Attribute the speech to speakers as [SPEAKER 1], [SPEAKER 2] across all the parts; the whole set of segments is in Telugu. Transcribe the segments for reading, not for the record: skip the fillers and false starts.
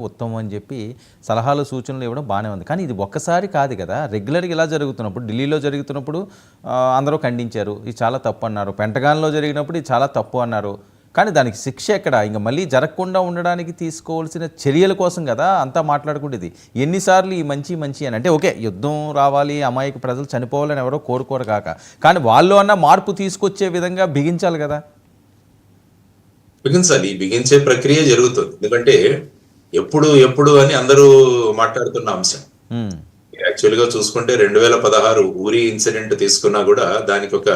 [SPEAKER 1] ఉత్తమం అని చెప్పి సలహాలు సూచనలు ఇవ్వడం బాగానే ఉంది. కానీ ఇది ఒక్కసారి కాదు కదా, రెగ్యులర్గా ఇలా జరుగుతున్నప్పుడు, ఢిల్లీలో జరుగుతున్నప్పుడు అందరూ ఖండించారు, ఇది చాలా తప్పు అన్నారు. పెంటగాన్లో జరిగినప్పుడు ఇది చాలా తప్పు అన్నారు. కానీ దానికి శిక్ష ఎక్కడ? ఇంకా మళ్ళీ జరగకుండా ఉండడానికి తీసుకోవాల్సిన చర్యల కోసం కదా అంతా మాట్లాడుకుంటేది. ఎన్నిసార్లు ఈ మంచి మంచి అని అంటే ఓకే, యుద్ధం రావాలి, అమాయక ప్రజలు చనిపోవాలని ఎవరో కోరుకోరు కాక, కానీ వాళ్ళు అన్న మార్పు తీసుకొచ్చే విధంగా బిగించాలి కదా.
[SPEAKER 2] బిగించాలి, బిగించే ప్రక్రియ జరుగుతుంది. ఎందుకంటే ఎప్పుడు ఎప్పుడు అని అందరూ మాట్లాడుతున్న అంశం. యాక్చువల్ గా చూసుకుంటే 2016 ఊరి ఇన్సిడెంట్ తీసుకున్నా కూడా దానికి ఒక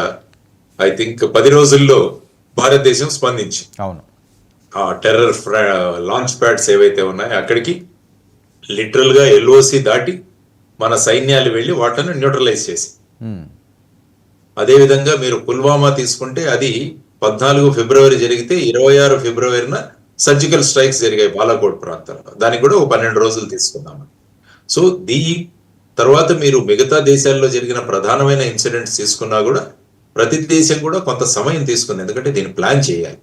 [SPEAKER 2] ఐ థింక్ 10 రోజుల్లో భారతదేశం స్పందించి
[SPEAKER 1] అవును
[SPEAKER 2] ఆ టెర్రర్ లాంచ్ ప్యాడ్స్ ఏవైతే ఉన్నాయో అక్కడికి లిటరల్ గా ఎల్ఓసి దాటి మన సైన్యాలు వెళ్లి వాటిని న్యూట్రలైజ్ చేసి, అదే విధంగా మీరు పుల్వామా తీసుకుంటే అది 14 ఫిబ్రవరి జరిగితే 26 ఫిబ్రవరిన సర్జికల్ స్ట్రైక్స్ జరిగాయి బాలాకోట్ ప్రాంతంలో. దానికి కూడా ఒక 12 రోజులు తీసుకున్నాము. సో తర్వాత మీరు మిగతా దేశాల్లో జరిగిన ప్రధానమైన ఇన్సిడెంట్స్ తీసుకున్నా కూడా ప్రతి దేశం కూడా కొంత సమయం తీసుకుంది, ఎందుకంటే దీన్ని ప్లాన్ చేయాలి.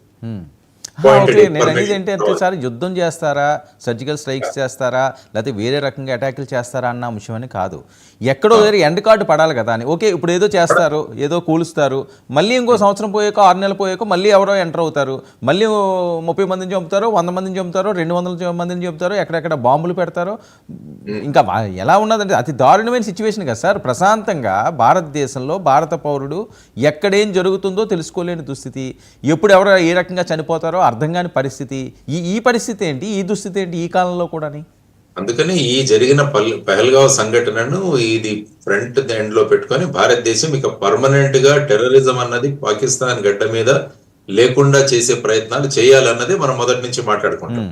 [SPEAKER 1] నేను అనేది ఏంటంటే సార్, యుద్ధం చేస్తారా, సర్జికల్ స్ట్రైక్స్ చేస్తారా, లేకపోతే వేరే రకంగా అటాకులు చేస్తారా అన్న అంశం అని కాదు. ఎక్కడో దగ్గర ఎండ్ కార్డు పడాలి కదా అని. ఓకే, ఇప్పుడు ఏదో చేస్తారు, ఏదో కూలుస్తారు, మళ్ళీ ఇంకో సంవత్సరం పోయాక 6 నెలలు పోయాక మళ్ళీ ఎవరో ఎంటర్ అవుతారు, మళ్ళీ 30 మందిని చంపుతారు, 100 మందిని చంపుతారు, 200 మందిని చంపుతారు, ఎక్కడెక్కడ బాంబులు పెడతారు. ఇంకా ఎలా ఉన్నదంటే అతి దారుణమైన సిచ్యువేషన్ కదా సార్. ప్రశాంతంగా భారతదేశంలో భారత పౌరుడు ఎక్కడేం జరుగుతుందో తెలుసుకోలేని దుస్థితి, ఎప్పుడు ఎవరు ఏ రకంగా చనిపోతారో అర్థం కాని పరిస్థితి. ఈ పరిస్థితి ఏంటి, ఈ దుస్థితి ఏంటి ఈ కాలంలో కూడా?
[SPEAKER 2] అందుకని ఈ జరిగిన పహల్గావ్ సంఘటనను ఇది ఫ్రంట్ ఎండ్ లో పెట్టుకొని భారతదేశం ఇక పర్మనెంట్ గా టెర్రరిజం అన్నది పాకిస్తాన్ గడ్డ మీద లేకుండా చేసే ప్రయత్నాలు చేయాలన్నది మనం మొదటి నుంచి మాట్లాడుకుంటాం.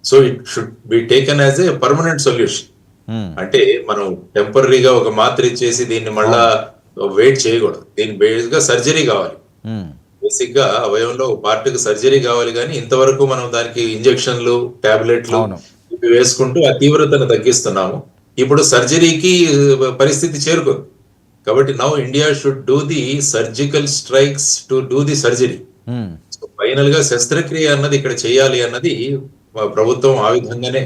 [SPEAKER 2] So it should be taken as a permanent solution. అంటే మనం టెంపరీగా ఒక మాత్ర ఇచ్చేసి దీన్ని మళ్ళా వెయిట్ చేయకూడదు. దీని బేస్ గా సర్జరీ కావాలి. బేసిక్ గా అవయవంలో పార్ట్కి సర్జరీ కావాలి, కానీ ఇంతవరకు మనం దానికి ఇంజెక్షన్లు, టాబ్లెట్లు ఇవి వేసుకుంటూ ఆ తీవ్రతను తగ్గిస్తున్నాము. ఇప్పుడు సర్జరీకి పరిస్థితి చేరుకుంది కాబట్టి now India should do the surgical strikes to do the surgery. Final గా శస్త్రక్రియ అన్నది ఇక్కడ చేయాలి అన్నది ప్రభుత్వం ఆ విధంగానే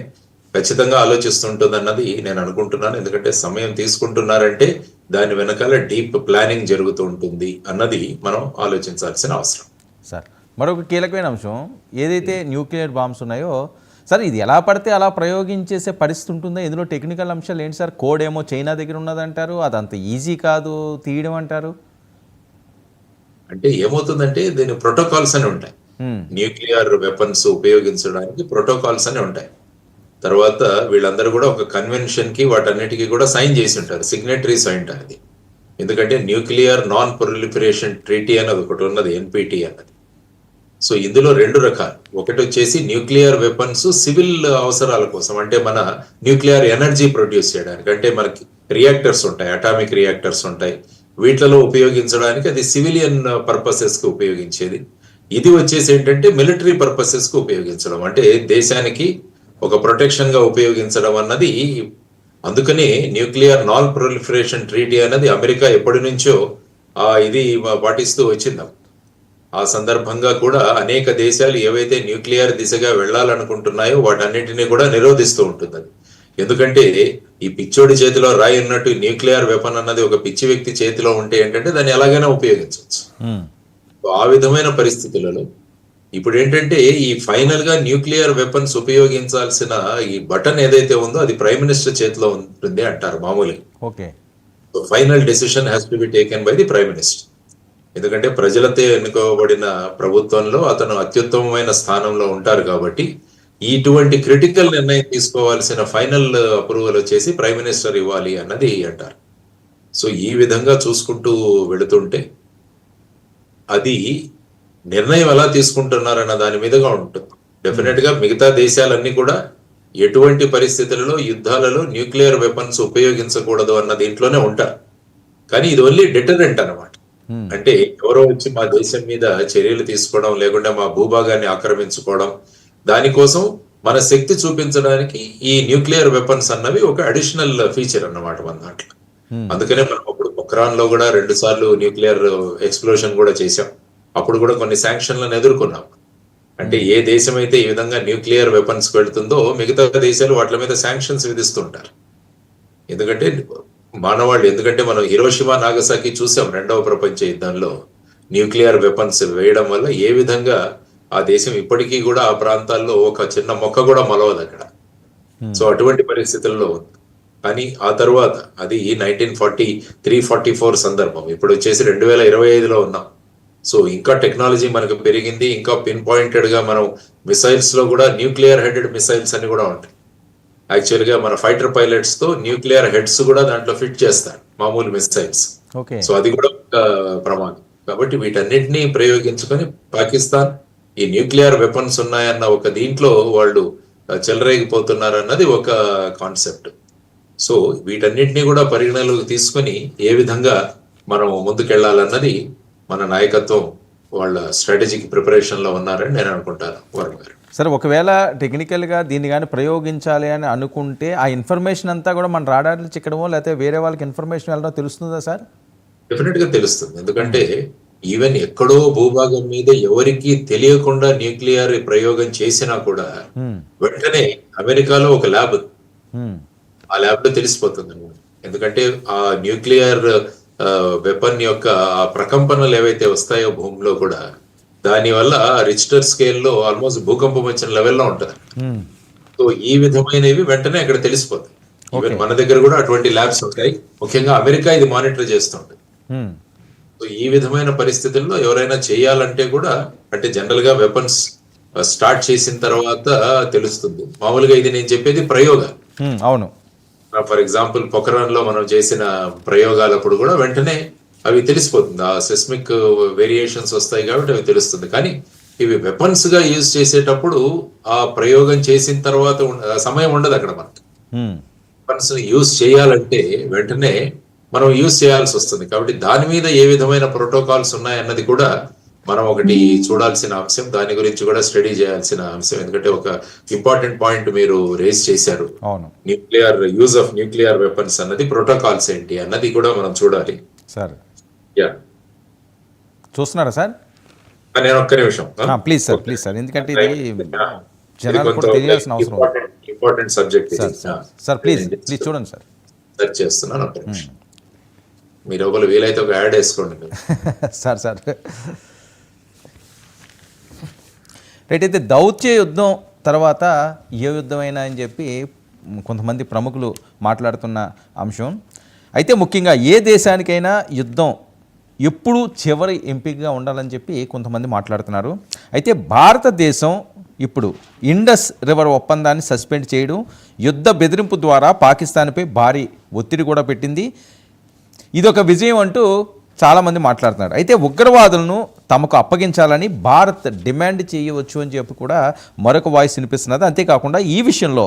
[SPEAKER 2] ఖచ్చితంగా ఆలోచిస్తుంటుంది అన్నది నేను అనుకుంటున్నాను. ఎందుకంటే సమయం తీసుకుంటున్నారంటే దాని వెనకాల డీప్ ప్లానింగ్ జరుగుతూ ఉంటుంది అన్నది మనం ఆలోచించాల్సిన అవసరం.
[SPEAKER 1] సార్, మరొక కీలకమైన అంశం, ఏదైతే న్యూక్లియర్ బాంబ్స్ ఉన్నాయో సార్, ఇది ఎలా పడితే అలా ప్రయోగించేసే పరిస్థితి ఉంటుందో, ఇందులో టెక్నికల్ అంశాలు ఏంటి సార్? కోడ్ ఏమో చైనా దగ్గర ఉన్నదంటారు, అదంత ఈజీ కాదు తీయడం అంటారు.
[SPEAKER 2] అంటే ఏమవుతుందంటే దీని ప్రోటోకాల్స్ అని ఉంటాయి. న్యూక్లియర్ వెపన్స్ ఉపయోగించడానికి ప్రోటోకాల్స్ అని ఉంటాయి. తర్వాత వీళ్ళందరూ కూడా ఒక కన్వెన్షన్ కి వాటన్నిటికీ కూడా సైన్ చేసి ఉంటారు, సిగ్నేటరీస్ అయి ఉంటారు. అది ఎందుకంటే న్యూక్లియర్ నాన్ ప్రొలిఫరేషన్ ట్రీటీ అనేది ఒకటి ఉన్నది, ఎన్పిటి అన్నది. సో ఇందులో 2 రకాలు. ఒకటి వచ్చేసి న్యూక్లియర్ వెపన్స్ సివిల్ అవసరాల కోసం, అంటే మన న్యూక్లియర్ ఎనర్జీ ప్రొడ్యూస్ చేయడానికి, అంటే మనకి రియాక్టర్స్ ఉంటాయి, అటామిక్ రియాక్టర్స్ ఉంటాయి, వీటిలో ఉపయోగించడానికి అది సివిలియన్ పర్పసెస్ కి ఉపయోగించేది. ఇది వచ్చేసి ఏంటంటే మిలిటరీ పర్పసెస్ కి ఉపయోగించడం, అంటే దేశానికి ఒక ప్రొటెక్షన్ గా ఉపయోగించడం అన్నది. అందుకని న్యూక్లియర్ నాన్ ప్రొలిఫరేషన్ ట్రీటీ అనేది అమెరికా ఎప్పటి నుంచో ఇది పాటిస్తూ వచ్చింది. ఆ సందర్భంగా కూడా అనేక దేశాలు ఏవైతే న్యూక్లియర్ దిశగా వెళ్లాలనుకుంటున్నాయో వాటన్నిటిని కూడా నిరోధిస్తూ ఉంటుంది. ఎందుకంటే ఈ పిచ్చోడి చేతిలో రాయి ఉన్నట్టు న్యూక్లియర్ వెపన్ అన్నది ఒక పిచ్చి వ్యక్తి చేతిలో ఉంటే ఏంటంటే దాన్ని ఎలాగైనా ఉపయోగించవచ్చు. ఆ విధమైన పరిస్థితులలో ఇప్పుడు ఏంటంటే ఈ ఫైనల్ గా న్యూక్లియర్ వెపన్స్ ఉపయోగించాల్సిన ఈ బటన్ ఏదైతే ఉందో అది ప్రైమ్ మినిస్టర్ చేతిలో ఉంటుంది అంటారు మామూలుగా.
[SPEAKER 1] Okay,
[SPEAKER 2] final decision has to be taken by the prime minister. ఎందుకంటే ప్రజలతో ఎన్నుకోబడిన ప్రభుత్వంలో అతను అత్యుత్తమమైన స్థానంలో ఉంటారు కాబట్టి ఇటువంటి క్రిటికల్ నిర్ణయం తీసుకోవాల్సిన ఫైనల్ అప్రూవల్ వచ్చేసి ప్రైమ్ మినిస్టర్ ఇవ్వాలి అన్నది అంటారు. సో ఈ విధంగా చూసుకుంటూ వెళుతుంటే అది నిర్ణయం ఎలా తీసుకుంటున్నారన్న దాని మీదుగా ఉంటుంది. డెఫినెట్ గా మిగతా దేశాలన్నీ కూడా ఎటువంటి పరిస్థితులలో యుద్ధాలలో న్యూక్లియర్ వెపన్స్ ఉపయోగించకూడదు అన్న దీంట్లోనే ఉంటారు. కానీ ఇది ఓన్లీ డిటరెంట్ అన్నమాట. అంటే ఎవరో వచ్చి మా దేశం మీద చర్యలు తీసుకోవడం, లేకుంటే మా భూభాగాన్ని ఆక్రమించుకోవడం, దానికోసం మన శక్తి చూపించడానికి ఈ న్యూక్లియర్ వెపన్స్ అన్నవి ఒక అడిషనల్ ఫీచర్ అన్నమాట మన దాంట్లో. అందుకనే మనం అప్పుడు పొక్రాన్ లో కూడా 2 సార్లు న్యూక్లియర్ ఎక్స్ప్లోషన్ కూడా చేశాం. అప్పుడు కూడా కొన్ని శాంక్షన్లను ఎదుర్కొన్నాం. అంటే ఏ దేశం అయితే ఈ విధంగా న్యూక్లియర్ వెపన్స్ వెళ్తుందో మిగతా దేశాలు వాటి మీద శాంక్షన్స్ విధిస్తుంటారు. ఎందుకంటే మానవాళ్ళు, ఎందుకంటే మనం హిరోషిమా నాగసాకి చూసాం రెండవ ప్రపంచ యుద్ధంలో న్యూక్లియర్ వెపన్స్ వేయడం వల్ల ఏ విధంగా ఆ దేశం ఇప్పటికీ కూడా ఆ ప్రాంతాల్లో ఒక చిన్న మొక్క కూడా మొలవదు అక్కడ. సో అటువంటి పరిస్థితుల్లో ఉంది. కానీ ఆ తర్వాత అది 1943-44 సందర్భం, ఇప్పుడు వచ్చేసి 2025లో ఉన్నాం. సో ఇంకా టెక్నాలజీ మనకు పెరిగింది, ఇంకా పిన్ పాయింటెడ్ గా మనం మిసైల్స్ లో కూడా న్యూక్లియర్ హెడెడ్ మిసైల్స్ అని కూడా ఉంటాయి. యాక్చువల్ గా మన ఫైటర్ పైలట్స్ తో న్యూక్లియర్ హెడ్స్ కూడా దాంట్లో ఫిట్ చేస్తారు, మామూలు మిసైల్స్.
[SPEAKER 1] ఓకే.
[SPEAKER 2] సో అది కూడా ఒక ప్రమాదం. కాబట్టి వీటన్నిటిని ప్రయోగించుకొని పాకిస్తాన్ ఈ న్యూక్లియర్ వెపన్స్ ఉన్నాయన్న ఒక దీంట్లో వాళ్ళు చెలరేగిపోతున్నారు అన్నది ఒక కాన్సెప్ట్. సో వీటన్నిటిని కూడా పరిగణలోకి తీసుకొని ఏ విధంగా మనం ముందుకెళ్లాలన్నది మన నాయకత్వం వాళ్ళ స్ట్రాటజిక్ ప్రిపరేషన్ లో ఉన్నారని నేను అనుకుంటాను వర్మ గారు.
[SPEAKER 1] సరే, ఒకవేళ టెక్నికల్గా దీన్ని కానీ ప్రయోగించాలి అని అనుకుంటే ఆ ఇన్ఫర్మేషన్ అంతా కూడా మన రాడార్లు చిక్కడమో లేకపోతే వేరే వాళ్ళకి ఇన్ఫర్మేషన్ వెళ్ళడం తెలుస్తుందా సార్?
[SPEAKER 2] డెఫినెట్ గా తెలుస్తుంది. ఎందుకంటే ఈవెన్ ఎక్కడో భూభాగం మీద ఎవరికి తెలియకుండా న్యూక్లియర్ ప్రయోగం చేసినా కూడా వెంటనే అమెరికాలో ఒక ల్యాబ్, ఆ ల్యాబ్ లో తెలిసిపోతుంది అన్నమాట. ఎందుకంటే ఆ న్యూక్లియర్ వెపన్ యొక్క ఆ ప్రకంపనలు ఏవైతే వస్తాయో భూమిలో కూడా, దాని వల్ల రిక్టర్ స్కేల్లో ఆల్మోస్ట్ భూకంపం వచ్చిన లెవెల్లో ఉంటుంది. సో ఈ విధమైనవి వెంటనే అక్కడ తెలిసిపోతాయి. ఈవెన్ మన దగ్గర కూడా అటువంటి ల్యాబ్స్ ఉంటాయి. ముఖ్యంగా అమెరికా ఇది మానిటర్ చేస్తుంది. సో ఈ విధమైన పరిస్థితుల్లో ఎవరైనా చేయాలంటే కూడా, అంటే జనరల్ గా వెపన్స్ స్టార్ట్ చేసిన తర్వాత తెలుస్తుంది. మామూలుగా ఇది నేను చెప్పేది ప్రయోగాలు.
[SPEAKER 1] అవును.
[SPEAKER 2] ఫర్ ఎగ్జాంపుల్ పొఖరాన్ లో మనం చేసిన ప్రయోగాలప్పుడు కూడా వెంటనే అవి తెలిసిపోతుంది. ఆ సెస్మిక్ వేరియేషన్స్ వస్తాయి కాబట్టి అవి తెలుస్తుంది. కానీ ఇవి వెపన్స్ గా యూజ్ చేసేటప్పుడు ఆ ప్రయోగం చేసిన తర్వాత సమయం ఉండదు అక్కడ మనకి. వెపన్స్ యూజ్ చేయాలంటే వెంటనే మనం యూజ్ చేయాల్సి వస్తుంది. కాబట్టి దాని మీద ఏ విధమైన ప్రోటోకాల్స్ ఉన్నాయన్నది కూడా మనం ఒకటి చూడాల్సిన అంశం. దాని గురించి కూడా స్టడీ చేయాల్సిన అంశం. ఎందుకంటే ఒక ఇంపార్టెంట్ పాయింట్ మీరు రేస్ చేశారు, nuclear use of nuclear weapons అన్నది ప్రోటోకాల్స్ ఏంటి అన్నది కూడా మనం చూడాలి.
[SPEAKER 1] సార్ చూస్తున్నారా సార్?
[SPEAKER 2] నేను ఒక్క నిమిషం
[SPEAKER 1] ప్లీజ్ సార్, ప్లీజ్ సార్, ఎందుకంటే ఇది జనాలు కూడా తెలియాల్సిన అవసరం.
[SPEAKER 2] Important subject
[SPEAKER 1] sir, please please చూడండి సార్.
[SPEAKER 2] సెర్చ్ చేస్తున్నాను, ఒక్క నిమిషం. మీరు ఒకరు వీలైతే ఒక యాడ్ వేసుకోండి
[SPEAKER 1] సార్. రైట్. అయితే దౌత్య యుద్ధం తర్వాత ఏ యుద్ధమైనా అని చెప్పి కొంతమంది ప్రముఖులు మాట్లాడుతున్న అంశం. అయితే ముఖ్యంగా ఏ దేశానికైనా యుద్ధం ఎప్పుడు చివరి ఎంపికగా ఉండాలని చెప్పి కొంతమంది మాట్లాడుతున్నారు. అయితే భారతదేశం ఇప్పుడు ఇండస్ రివర్ ఒప్పందాన్ని సస్పెండ్ చేయడం, యుద్ధ బెదిరింపు ద్వారా పాకిస్తాన్పై భారీ ఒత్తిడి కూడా పెట్టింది. ఇదొక విజయం అంటూ చాలామంది మాట్లాడుతున్నారు. అయితే ఉగ్రవాదులను తమకు అప్పగించాలని భారత్ డిమాండ్ చేయవచ్చు అని చెప్పి కూడా మరొక వాయిస్ వినిపిస్తున్నది. అంతేకాకుండా ఈ విషయంలో